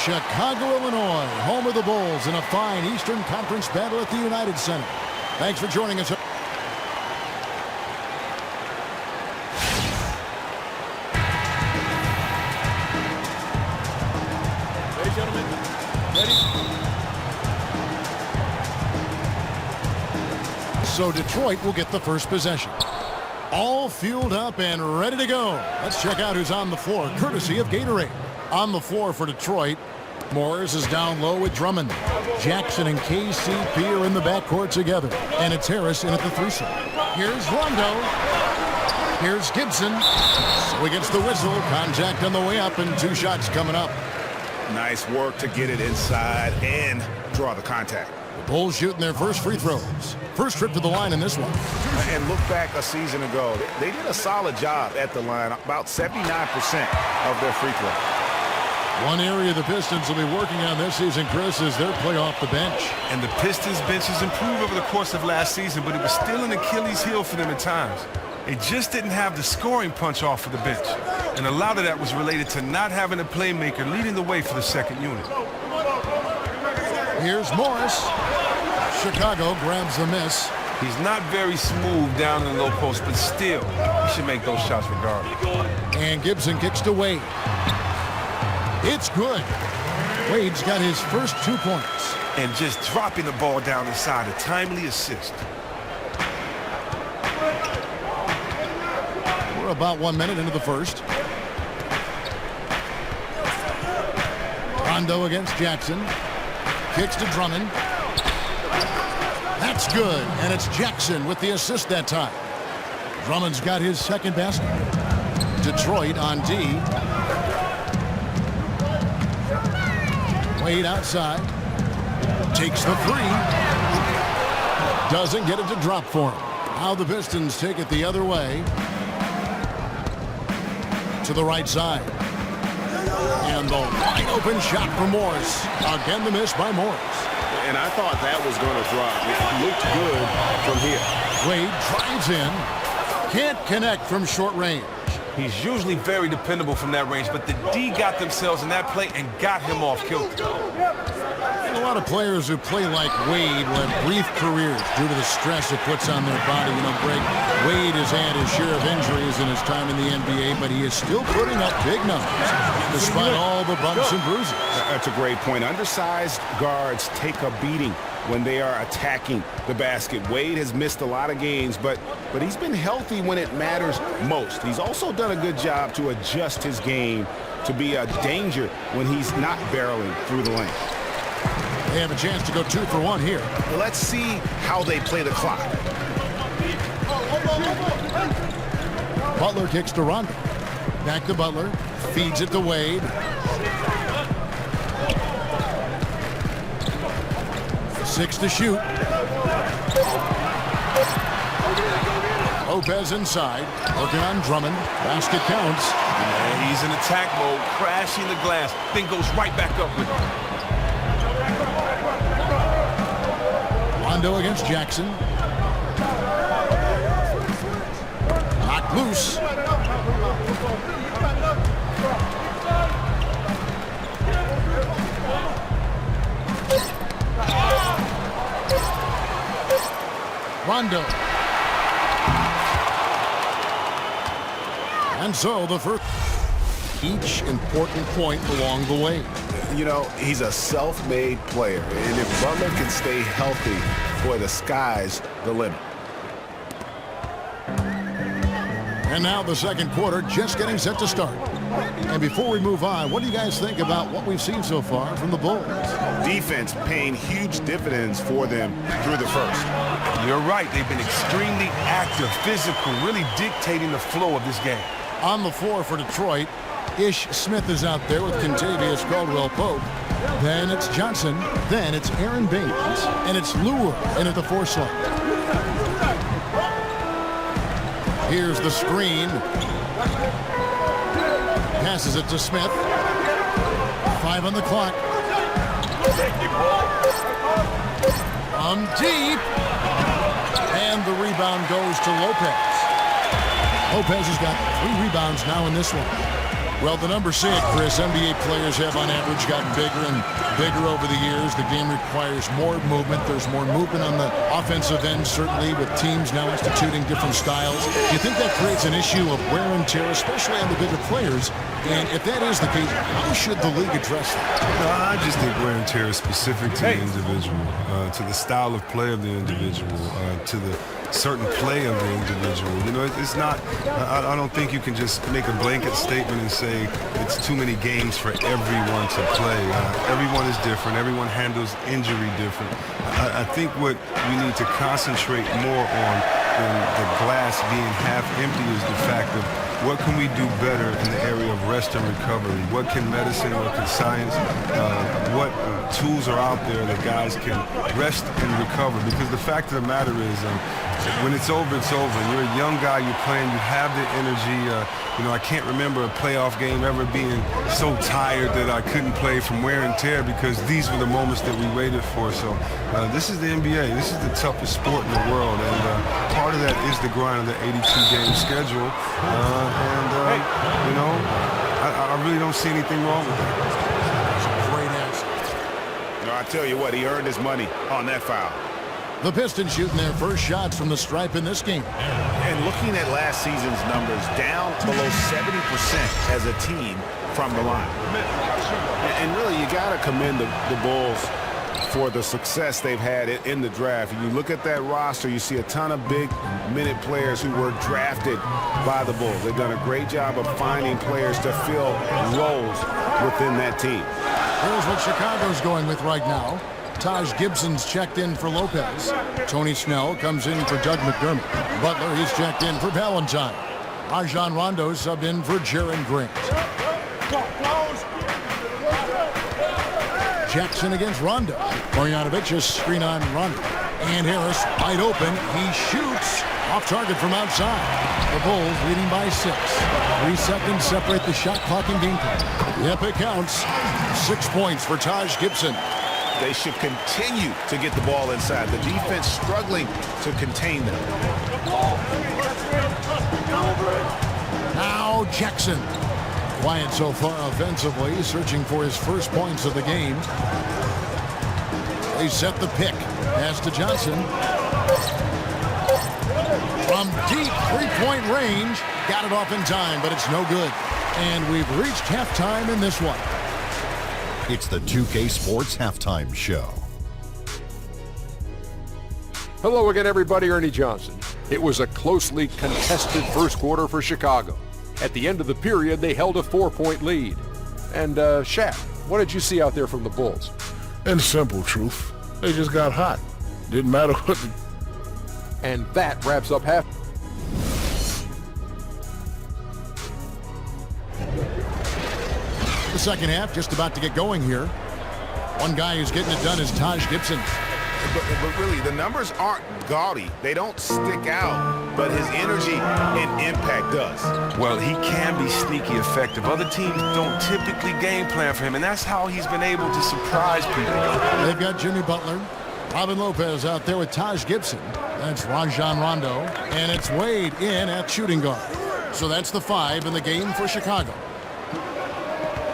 Chicago, Illinois, home of the Bulls in a fine Eastern Conference battle at the United Center. Thanks for joining us. Ladies and gentlemen, ready? So Detroit will get the first possession. All fueled up and ready to go. Let's check out who's on the floor, courtesy of Gatorade. On the floor for Detroit, Morris is down low with Drummond. Jackson and KCP are in the backcourt together. And it's Harris in at the three slot. Here's Rondo. Here's Gibson. So he gets the whistle. Contact on the way up and two shots coming up. Nice work to get it inside and draw the contact. The Bulls shooting their first free throws. First trip to the line in this one. And look back a season ago. They did a solid job at the line. About 79% of their free throw. One area the Pistons will be working on this season, Chris, is their play off the bench. And the Pistons bench has improved over the course of last season, but it was still an Achilles heel for them at times. They just didn't have the scoring punch off of the bench. And a lot of that was related to not having a playmaker leading the way for the second unit. Here's Morris. Chicago grabs the miss. He's not very smooth down in the low post, but still, he should make those shots regardless. And Gibson kicks to Wade. It's good. Wade's got his first 2 points. And just dropping the ball down inside, a timely assist. We're about 1 minute into the first. Rondo against Jackson. Kicks to Drummond. That's good. And it's Jackson with the assist that time. Drummond's got his second basket. Detroit on D. Wade outside. Takes the three. Doesn't get it to drop for him. Now the Pistons take it the other way. To the right side. And the wide open shot for Morris. Again the miss by Morris. And I thought that was going to drop. It looked good from here. Wade drives in. Can't connect from short range. He's usually very dependable from that range, but the D got themselves in that play and got him off kilter. A lot of players who play like Wade will have brief careers due to the stress it puts on their body. You know, Greg, Wade has had his share of injuries in his time in the NBA, but he is still putting up big numbers despite all the bumps and bruises. That's a great point. Undersized guards take a beating when they are attacking the basket. Wade has missed a lot of games, but he's been healthy when it matters most. He's also done a good job to adjust his game to be a danger when he's not barreling through the lane. They have a chance to go 2 for 1 here. Let's see how they play the clock. Butler kicks to Rondo. Back to Butler. Feeds it to Wade. Six to shoot. Lopez inside. Looking on Drummond. Basket counts. And he's in attack mode, crashing the glass, then goes right back up with it. Rondo against Jackson. Knocked loose. Rondo. And so the first. Each important point along the way. You know, he's a self-made player, and if Butler can stay healthy, boy, the sky's the limit. And now the second quarter just getting set to start. And before we move on, what do you guys think about what we've seen so far from the Bulls? Defense paying huge dividends for them through the first. You're right. They've been extremely active, physical, really dictating the flow of this game. On the floor for Detroit, Ish Smith is out there with Contavious Caldwell-Pope. Then it's Johnson. Then it's Aaron Baines. And it's Lure in at the 4 slot. Here's the screen. Passes it to Smith. 5 on the clock. From deep. And the rebound goes to Lopez. Lopez has got 3 rebounds now in this one. Well, the numbers say it, Chris. NBA players have on average gotten bigger and bigger over the years. The game requires more movement. There's more movement on the offensive end, certainly, with teams now instituting different styles. Do you think that creates an issue of wear and tear, especially on the bigger players? And if that is the case, how should the league address that? No, I just think wear and tear is specific to the individual, to the style of play of the individual, to the certain play of the individual. You know, it's not, I don't think you can just make a blanket statement and say it's too many games for everyone to play. Everyone is different. Everyone handles injury different. I think what we need to concentrate more on than the glass being half empty is the fact of what can we do better in the area of rest and recovery? What can medicine, what can science, what tools are out there that guys can rest and recover? Because the fact of the matter is, when it's over, it's over. You're a young guy, you're playing, you have the energy. You know, I can't remember a playoff game ever being so tired that I couldn't play from wear and tear because these were the moments that we waited for. So this is the NBA. This is the toughest sport in the world. And part of that is the grind of the 82-game schedule. You know, I really don't see anything wrong with that. Great answer. No, I tell you what, he earned his money on that foul. The Pistons shooting their first shots from the stripe in this game. And looking at last season's numbers, down below 70% as a team from the line. And really, you got to commend the Bulls for the success they've had in the draft. You look at that roster, you see a ton of big-minute players who were drafted by the Bulls. They've done a great job of finding players to fill roles within that team. Here's what Chicago's going with right now. Taj Gibson's checked in for Lopez. Tony Snell comes in for Doug McDermott. Butler, he's checked in for Valentine. Rajon Rondo subbed in for Jaren Grant. Jackson against Rondo. Marjanovic is screen on Rondo. And Harris wide open. He shoots off target from outside. The Bulls leading by 6. 3 seconds separate the shot clock and game clock. Yep, it counts. 6 points for Taj Gibson. They should continue to get the ball inside. The defense struggling to contain them. Now Jackson. Quiet so far offensively, searching for his first points of the game. They set the pick. Pass to Johnson. From deep three-point range. Got it off in time, but it's no good. And we've reached halftime in this one. It's the 2K Sports Halftime Show. Hello again, everybody. Ernie Johnson. It was a closely contested first quarter for Chicago. At the end of the period, they held a 4-point lead. And, Shaq, what did you see out there from the Bulls? In simple truth, they just got hot. Didn't matter what the... And that wraps up half. The second half just about to get going here. One guy who's getting it done is Taj Gibson. But really, the numbers aren't gaudy. They don't stick out, but his energy and impact does. Well, he can be sneaky effective. Other teams don't typically game plan for him, and that's how he's been able to surprise people. They've got Jimmy Butler, Robin Lopez out there with Taj Gibson. That's Rajon Rondo, and it's Wade in at shooting guard. So that's the 5 in the game for Chicago.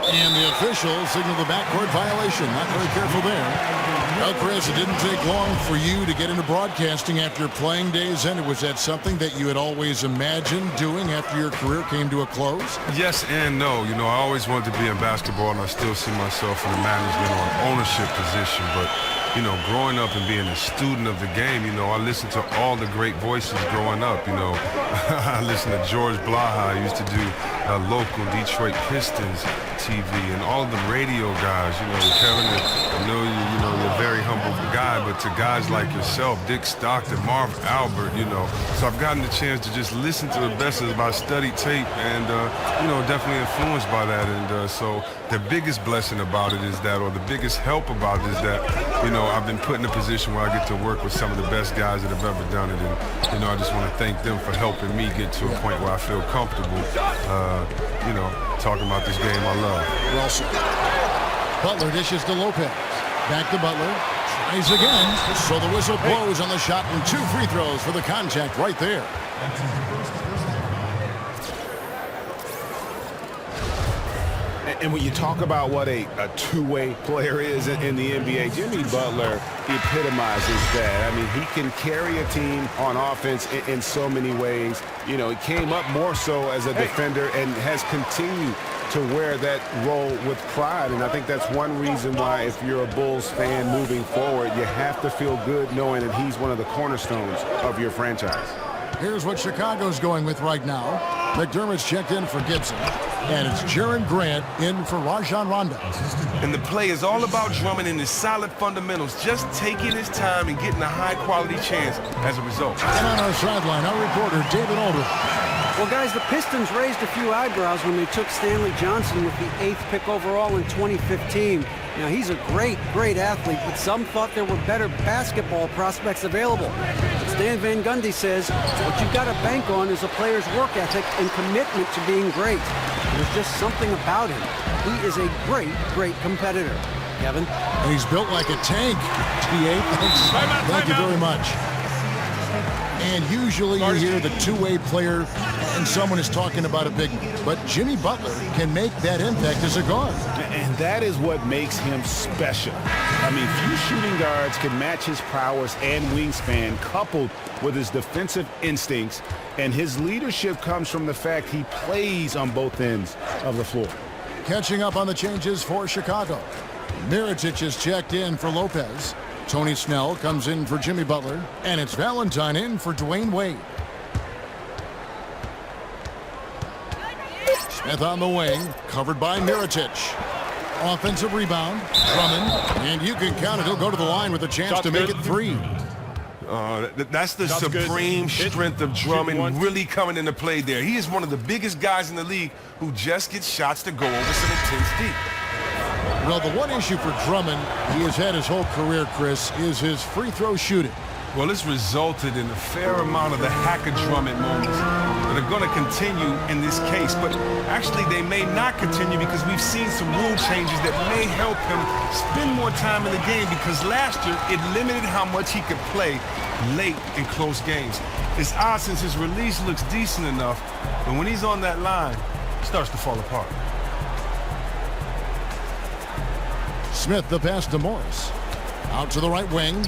And the officials signal the backcourt violation. Not very careful there. Well, Chris, it didn't take long for you to get into broadcasting after your playing days ended. Was that something that you had always imagined doing after your career came to a close? Yes and no. You know, I always wanted to be in basketball, and I still see myself in the management or ownership position. But, you know, growing up and being a student of the game, you know, I listened to all the great voices growing up. You know, I listened to George Blaha. I used to do local Detroit Pistons TV and all the radio guys. You know, Kevin, I know you're a very humble guy, but to guys like yourself, Dick Stockton, Marv Albert, you know. So I've gotten the chance to just listen to the best of my studied tape and, you know, definitely influenced by that. And so the biggest blessing about it is that, or the biggest help about it is that, you know, I've been put in a position where I get to work with some of the best guys that have ever done it. And, you know, I just want to thank them for helping me get to a point where I feel comfortable, you know, talking about this game I love. Well said. Butler dishes to Lopez. Back to Butler. Tries again. So the whistle blows on the shot and 2 free throws for the contact right there. And when you talk about what a two-way player is in the NBA, Jimmy Butler epitomizes that. I mean, he can carry a team on offense in so many ways. You know, he came up more so as a defender and has continued to wear that role with pride. And I think that's one reason why, if you're a Bulls fan moving forward, you have to feel good knowing that he's one of the cornerstones of your franchise. Here's what Chicago's going with right now. McDermott's checked in for Gibson. And it's Jaren Grant in for Rajon Rondo. And the play is all about Drummond and his solid fundamentals, just taking his time and getting a high-quality chance as a result. And on our sideline, our reporter, David Aldridge. Well, guys, the Pistons raised a few eyebrows when they took Stanley Johnson with the 8th pick overall in 2015. Now, he's a great, great athlete, but some thought there were better basketball prospects available. But Stan Van Gundy says what you've got to bank on is a player's work ethic and commitment to being great. There's just something about him. He is a great, great competitor. Kevin? And he's built like a tank. T.A., thank you very much. And usually you hear the two-way player and someone is talking about a big man. But Jimmy Butler can make that impact as a guard. And that is what makes him special. I mean, few shooting guards can match his prowess and wingspan, coupled with his defensive instincts. And his leadership comes from the fact he plays on both ends of the floor. Catching up on the changes for Chicago. Mirotic is checked in for Lopez. Tony Snell comes in for Jimmy Butler. And it's Valentine in for Dwayne Wade. Smith on the wing, covered by Mirotic. Offensive rebound, Drummond, and you can count it. He'll go to the line with a chance to make it 3. That's the supreme strength of Drummond really coming into play there. He is one of the biggest guys in the league who just gets shots to go over some intense deep. Well, the one issue for Drummond he has had his whole career, Chris, is his free throw shooting. Well, it's resulted in a fair amount of the hack-a-Drummond moments that are going to continue in this case. But actually, they may not continue because we've seen some rule changes that may help him spend more time in the game, because last year it limited how much he could play late in close games. It's odd since his release looks decent enough, but when he's on that line, it starts to fall apart. Smith, the pass to Morris. Out to the right wing.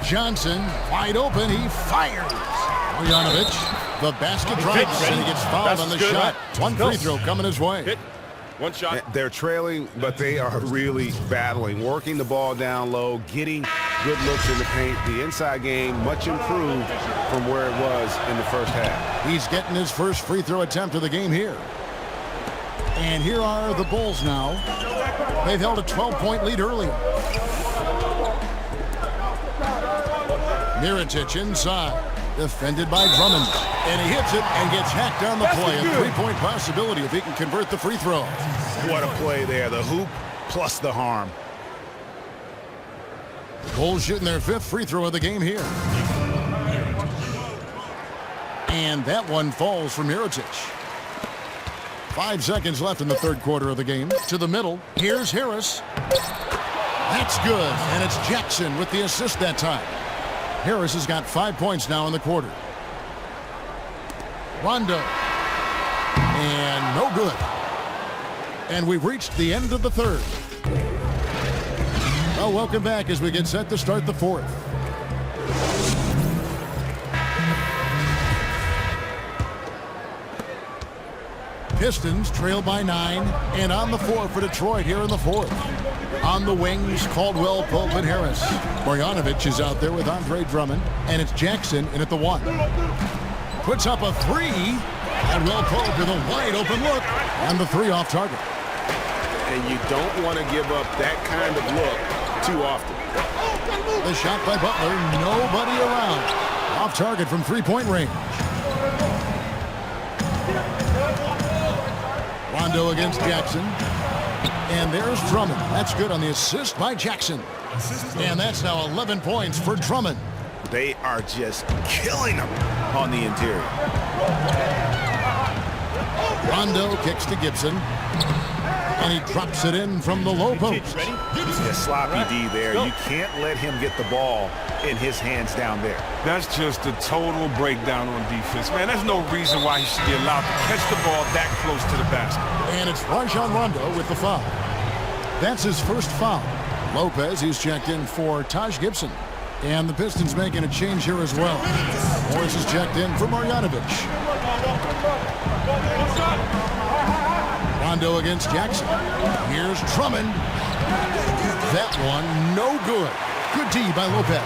Johnson, wide open, he fires. Bogdanovic, the basket drops, and he gets fouled on the shot. One free throw coming his way. One shot. They're trailing, but they are really battling, working the ball down low, getting good looks in the paint. The inside game much improved from where it was in the first half. He's getting his first free throw attempt of the game here. And here are the Bulls now. They've held a 12-point lead earlier. Mirotic inside, defended by Drummond. And he hits it and gets hacked on the play. A three-point possibility if he can convert the free throw. What a play there. The hoop plus the harm. Bulls shooting their 5th free throw of the game here. And that one falls for Mirotic. 5 seconds left in the third quarter of the game. To the middle. Here's Harris. That's good. And it's Jackson with the assist that time. Harris has got 5 points now in the quarter. Rondo. And no good. And we've reached the end of the third. Well, welcome back as we get set to start the fourth. Pistons trail by 9, and on the floor for Detroit here in the fourth. On the wings, Caldwell, Pope, and Harris. Bogdanovic is out there with Andre Drummond, and it's Jackson in at the 1. Puts up a 3, and Will Pope with a wide open look, and the 3 off target. And you don't want to give up that kind of look too often. The shot by Butler, nobody around. Off target from three-point range. Rondo against Jackson. And there's Drummond. That's good on the assist by Jackson. And that's now 11 points for Drummond. They are just killing them on the interior. Rondo kicks to Gibson. And he drops it in from the low post. Yeah, sloppy D there. You can't let him get the ball in his hands down there. That's just a total breakdown on defense. Man, there's no reason why he should be allowed to catch the ball that close to the basket. And it's Rajon Rondo with the foul. That's his first foul. Lopez, he's checked in for Taj Gibson. And the Pistons making a change here as well. Morris is checked in for Marjanovic. Rondo against Jackson. Here's Drummond. That one, no good. Good D by Lopez.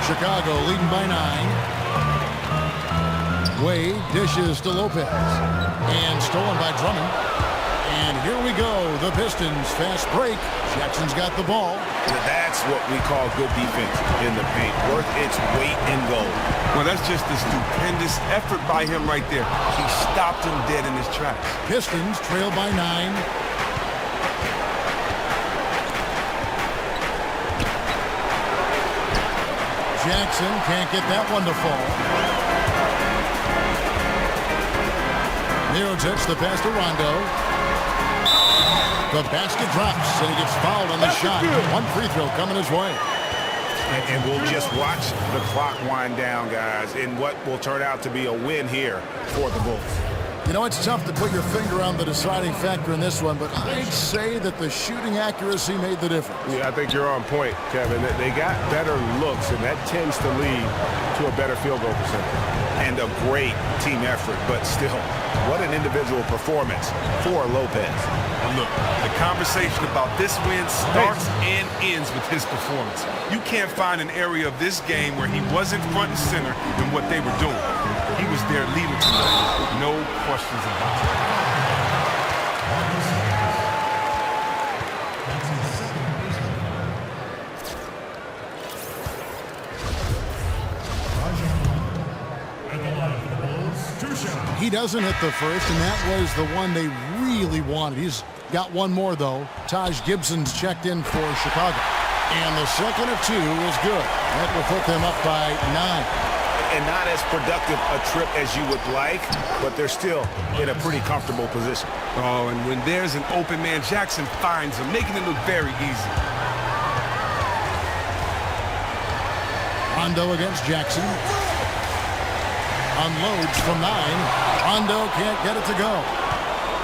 Chicago leading by 9. Wade dishes to Lopez. And stolen by Drummond. And here we go. The Pistons fast break. Jackson's got the ball. That's what we call good defense in the paint. Worth its weight in gold. Well, that's just a stupendous effort by him right there. He stopped him dead in his tracks. Pistons trail by 9. Jackson can't get that one to fall. Mirotic, the pass to Rondo. The basket drops, and he gets fouled on the shot. One free throw coming his way. And we'll just watch the clock wind down, guys, in what will turn out to be a win here for the Bulls. You know, it's tough to put your finger on the deciding factor in this one, but I'd say that the shooting accuracy made the difference. Yeah, I think you're on point, Kevin. They got better looks, and that tends to lead to a better field goal percentage. And a great team effort, but still, what an individual performance for Lopez. And look, the conversation about this win starts and ends with his performance. You can't find an area of this game where he wasn't front and center in what they were doing. He was their leader tonight, no questions about it. He doesn't hit the first, and that was the one they really wanted. He's got one more, though. Taj Gibson's checked in for Chicago. And the second of 2 is good. That will put them up by 9. And not as productive a trip as you would like, but they're still in a pretty comfortable position. Oh, and when there's an open man, Jackson finds him, making it look very easy. Rondo against Jackson. Unloads from 9. Rondo can't get it to go.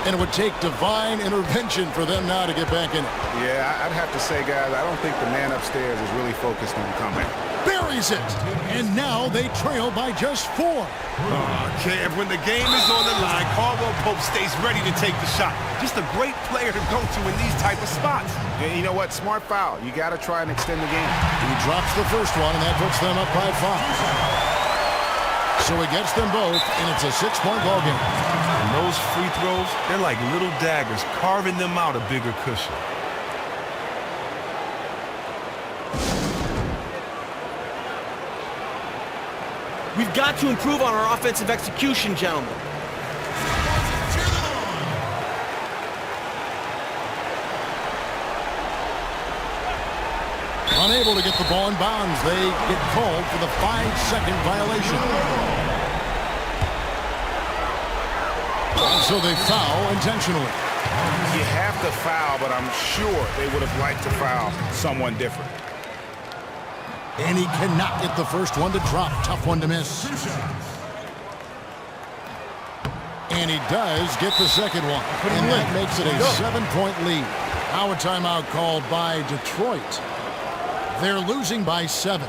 And it would take divine intervention for them now to get back in it. Yeah, I'd have to say, guys, I don't think the man upstairs is really focused on the comeback. Buries it. And now they trail by just 4. Okay, and when the game is on the line, Caldwell Pope stays ready to take the shot. Just a great player to go to in these type of spots. And you know what? Smart foul. You got to try and extend the game. He drops the first one, and that puts them up by 5. So he gets them both, and it's a 6-point ball game. And those free throws, they're like little daggers, carving them out a bigger cushion. We've got to improve on our offensive execution, gentlemen. Unable to get the ball in bounds. They get called for the 5-second violation. And so they foul intentionally. You have to foul, but I'm sure they would have liked to foul someone different. And he cannot get the first one to drop. Tough one to miss. And he does get the second one. And that makes it a 7-point lead. Now a timeout called by Detroit. They're losing by 7.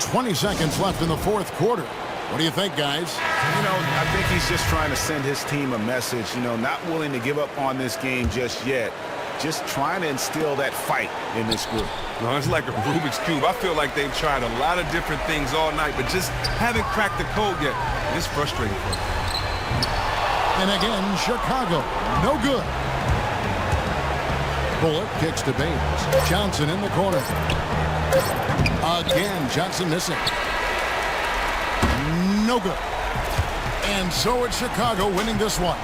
20 seconds left in the fourth quarter. What do you think, guys? You know, I think he's just trying to send his team a message, you know, not willing to give up on this game just yet. Just trying to instill that fight in this group. No, it's like a Rubik's Cube. I feel like they've tried a lot of different things all night, but just haven't cracked the code yet. It's frustrating for them. And again, Chicago, no good. Bullock kicks to Baines. Johnson in the corner. Again, Johnson missing. No good. And so it's Chicago winning this one.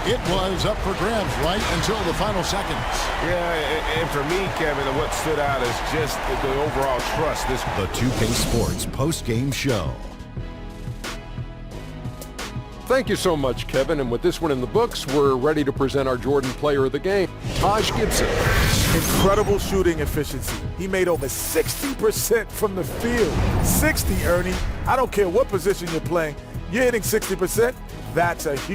It was up for grabs right until the final seconds. Yeah, and for me, Kevin, what stood out is just the overall trust. The 2K Sports post-game show. Thank you so much, Kevin. And with this one in the books, we're ready to present our Jordan Player of the Game, Taj Gibson. Incredible shooting efficiency. He made over 60% from the field. 60, Ernie. I don't care what position you're playing. You're hitting 60%. That's a huge